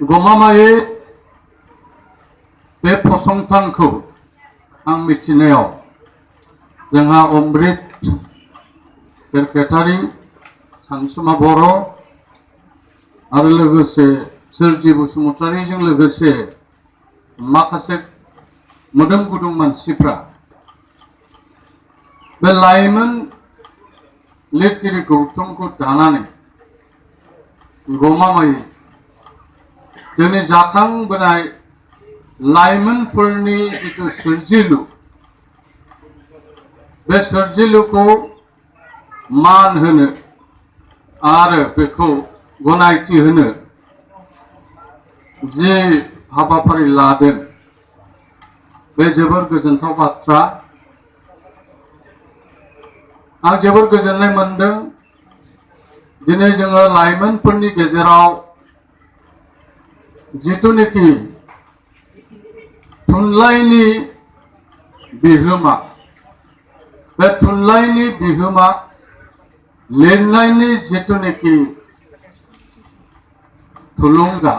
गमामायै बे फसंथानखौ आं मिथिनायाव जोंहा अमृत सेक्रेटारि सानसुमा बर' आरो लोगोसे सोरजि बसुमतारीजों लोगोसे माखासे मोदोम गुदुं मानसिफ्रा बे लाइमोन लिरगिरि गौथुमखौ दानानै गमामायै जोंनि जाखांबोनाय लाइमोनफोरनि जिथु सोरजिलु बे सोरजिलुखौ मान होनो आरो बेखौ गनायथि होनो जे हाबाफारि लादों बे जोबोर गोजोनथाव बाथ्रा। आं जोबोर गोजोननाय मोनदों दिनै जोङो लाइमोनफोरनि गेजेराव जिथुनिखि थुनलाइनि बिहोमा बे थुनलाइनि बिहोमा लिरनायनि जिथुनिखि थुलुंगा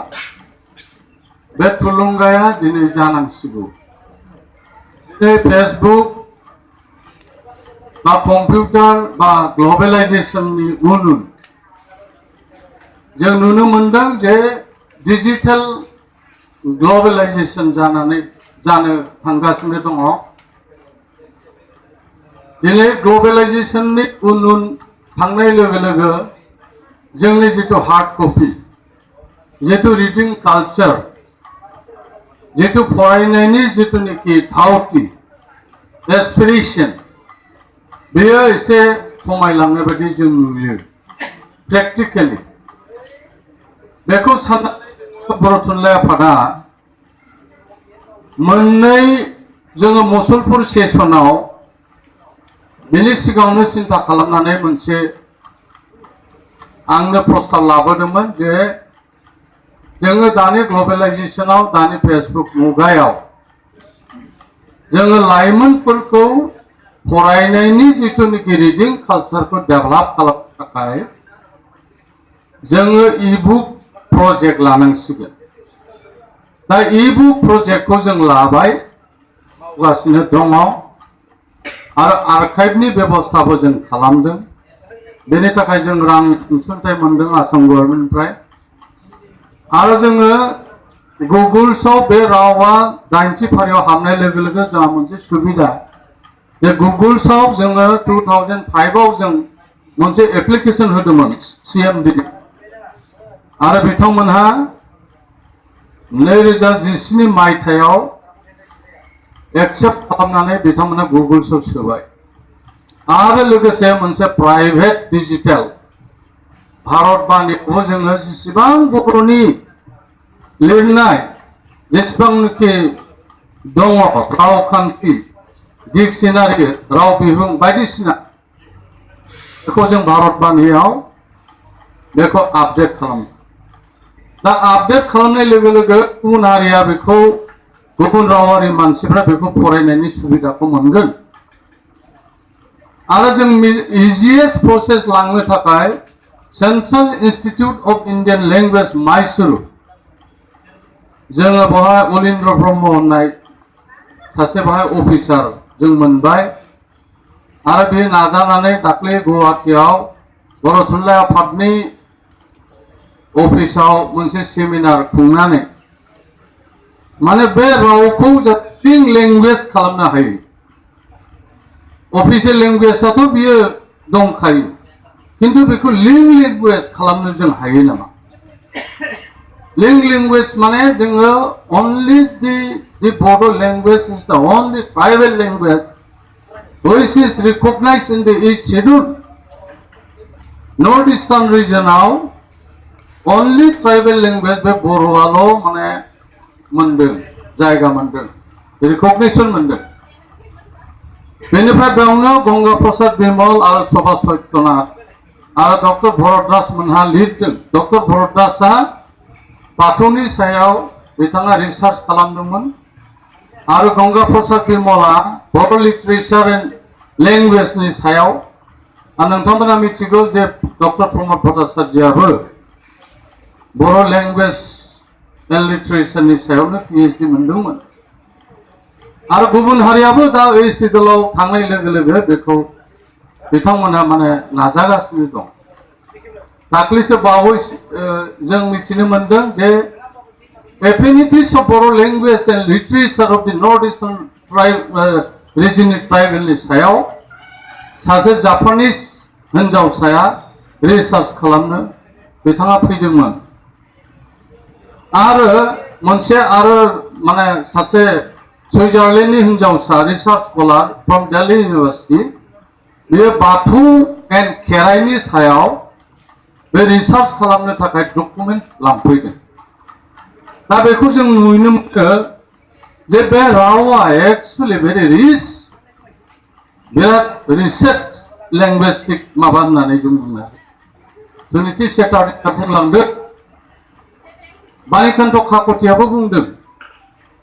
बे थुलुंगाया दिनै जानांसिगौ। दिनै फेसबुक बा कम्पिउटार बा ग्लबेलाइजेशननि उन जों नुनो मोनदों जे डिजिटल ग्लबेलाइजेशन जानो थांगासिनो दङ। दिनै ग्लबेलाइजेशननि उन थांनाय लोगो लोगो जोंनि जिथु हार्ड कपि जिथु रिडिं कालचार जिथु फरायनायनि जिथुनिखि धाउथि एसपिरेशन बेयो एसे खमायलांनाय बायदि जों नुयो प्रेक्टिकेलि। बेखौ साननानै बर' थुनलाइ आफादा मोननै जोङो मुसलपुर सेसनाव बेनि सिगाङावनो सिन्था खालामनानै मोनसे आंनो प्रस्ताब लाबोदोंमोन जे जोङो दानि ग्लबेलाइजेशनाव दानि फेसबुक मुगायाव जोङो लाइमोनफोरखौ फरायनायनि जिथुनिखि रिडिं कालचारखौ डेभेलप खालामनो थाखाय जोङो इबुक प्रजेक्ट लानांसिगोन। दा इबुक प्रजेक्टखौ जों लाबाय मावगासिनो दङ आरो आर्काइभनि बेबस्थाबो जों खालामदों। बेनि थाखाय जों रां अनसुंथाइ मोनदों आसाम गभर्नमेन्टनिफ्राय आरो जोङो गुगोल्सआव बे रावा 90 फारियाव हाबनाय लोगो लोगो जोंहा मोनसे सुबिदा जे गुगोल्सआव जोङो 2005आव जों मोनसे एप्लिकेशन होदोंमोन CMD आरो बिथांमोनहा 2017 मायथाइयाव एक्सेप्ट खालामनानै बिथांमोना गुगोल्सआव सोबाय आरो लोगोसे मोनसे प्राइभेट डिजिटेल भारतबाणीखौबो जोङो जेसेबां बर'नि लिरनाय जेसेबांनाखि दङ रावखान्थि डिक्शनारि राव बिहुं बायदिसिना बेखौ जों भारतबाणीयाव बेखौ आपडेट खालामो। दा आपडेट खालामनाय लोगो लोगो गुबुन हारिया बेखौ गुबुन रावारि मानसिफ्रा बेखौ फरायनायनि सुबिदाखौ मोनगोन आरो जों इजिएस्ट प्रसेस लांनो थाखाय Central institute of Indian language माइसुरु जोङो बेवहाय उलिन्द्र ब्रह्म होननाय सासे बेवहाय अफिसार जों मोनबाय आरो बे नाजानानै दाख्लै गुवाहाटीयाव बर' थुनलाइ आफादनि अफिसाव मोनसे सेमिनार खुंनानै माने बे रावखौ लिंक लैंग्वेज खालामनो हायो। अफिसियेल लैंग्वेजआथ' बियो दंखायो किन्तु बेखौ लिंक लैंग्वेज खालामनो जों हायो नामा? लिंक लैंग्वेज माने जोङो only the Bodo language is the only tribal language which is recognized in the 8th schedule. Northeastern regional only tribal language बे बर'आल' माने मोनदों जायगा मोनदों रिकगनिशन मोनदों। बेनिफ्राय बेयावनो गंगा प्रसाद बिमल आरो सभा सत्यनाथ आरो डक्टर भरत दास मोनहा लिरदों। डक्टर भरत दासआ बाथौनि सायाव बिथाङा रिसार्च खालामदोंमोन आरो गंगा प्रसाद बिमला बर' लिटारेचार एन्ड लैंग्वेजनि सायाव आरो नोंथांमोना मिथिगौ जे डक्टर प्रमद भट्टाचार्यआबो बर' लैंग्वेज एन्ड लिटारेचारनि सायावनो PhD मोनदोंमोन आरो गुबुन हारियाबो दा ओइ सिदलाव थांनाय लोगो लोगो बेखौ बिथांमोनहा माने नाजागासिनो दं दाख्लैसो बावैसो जों मिथिनो मोनदों जे affinities of Bodo' language and literature of the north eastern tribe रिजननि ट्राइबेलनि सायाव सासे जापानिस हिनजावसाया रिसार्च खालामनो बिथाङा फैदोंमोन आरो मोनसे आरो माने सासे सुइजारलेन्डनि हिनजावसा research scholar from Delhi university बेयो बाथौ एन्ड खेराइनि सायाव बे रिसार्च खालामनो थाखाय डकुमेन्ट लांफैदों दा बेखौ जों नुनो मोनो जे बे रावा एक्चुअलि भेरि रिच बिराद रिसार्च लैंग्वेस्टिक माबा होननानै जों बुङो जोंनि सेक्रेटारिया बुंलांदों बानिकान्त काकतियाबो बुंदों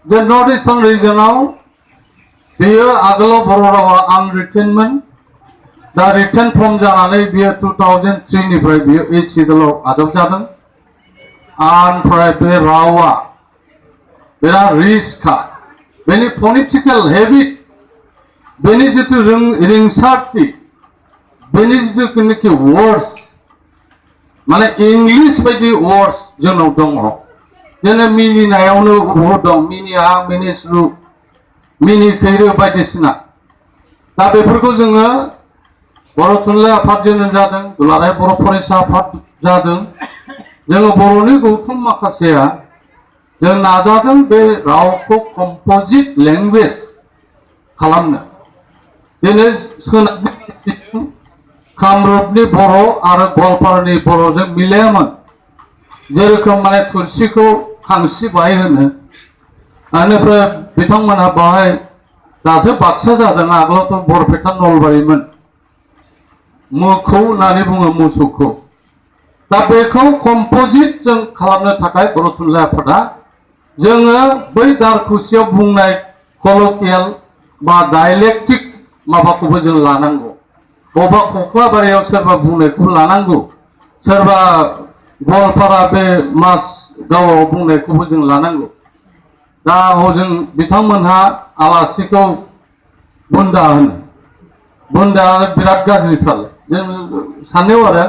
जे नर्थ इस्टार्न रिजनाव बेयो आगोलाव बर' रावा आनरिटेनमोन दा रिटेन फर्म जानानै बियो 2003 निफ्राय बियो ओइट सिडुलाव आजावजादों ओमफ्राय बे रावा बिराद रिचखा बेनि फनेटिकेल हेबिट बेनि जिथु रिंसारथि बेनि जिथुनाखि वर्ड्स माने इंलिश बायदि वर्ड्स जोंनाव दङ जेने मिनिनायावनो बहुद दं मिनिहां मिनिस्लु मिनिखैरो बायदिसिना दा बेफोरखौ जोङो बर' थुनलाइ आफाद जोनोम जादों दुलाराय बर' फरायसा आफाद जादों जोङो बर'नि गौथुम माखासेया जों नाजादों बे रावखौ कम्पोजिट लेंगुवेज खालामनो दिनै सोनाबनि कामरुपनि बर' आरो गवालपारानि बर'जों मिलायामोन जेरोखोम माने थुरसिखौ खांसि बाहाय होनो बेनिफ्राय बिथांमोनहा बाहाय दासो बाक्सा जादों आगोलावथ' बरपेटा नलबारिमोन मोखौ होननानै बुङो मोसौखौ दा बेखौ कम्पोजिट जों खालामनो थाखाय बर' थुनलाइ आफादा जोङो बै दारखुसियाव बुंनाय कल'कियेल बा डाइलेक्टिक माबाखौबो जों लानांगौ बबेबा कक्लाबारियाव सोरबा बुंनायखौ लानांगौ सोरबा गवालपारा बे मास गावआव बुंनायखौबो जों लानांगौ दा हजों बिथांमोनहा आलासिखौ बुन्दा होनो बुन्दा बिराद गाज्रिथार जों साननायाव आरो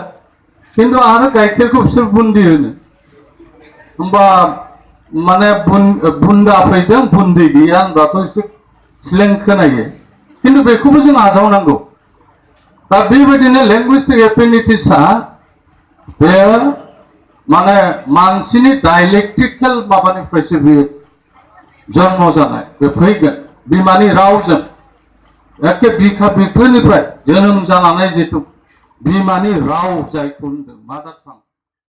खिन्थु आरो गाइखेरखौ बिसोर बुन्दि होनो होमबा माने बुन्दा फैदों बुन्दै गैया होनबाथ' एसे स्लें खोनायो खिन्थु बेखौबो जों आजावनांगौ दा बेबायदिनो लेंगुइस्टिक एफिनिटिसआ बेयो माने मानसिनि डाइलेक्टिकेल माबानिफ्रायसो बेयो जन्म जानाय बे फैगोन बिमानि रावजों एखे बिखा बिख्लोनिफ्राय जोनोम जानानै जिथु बिमानि राव जायखौ होनदों मादार टां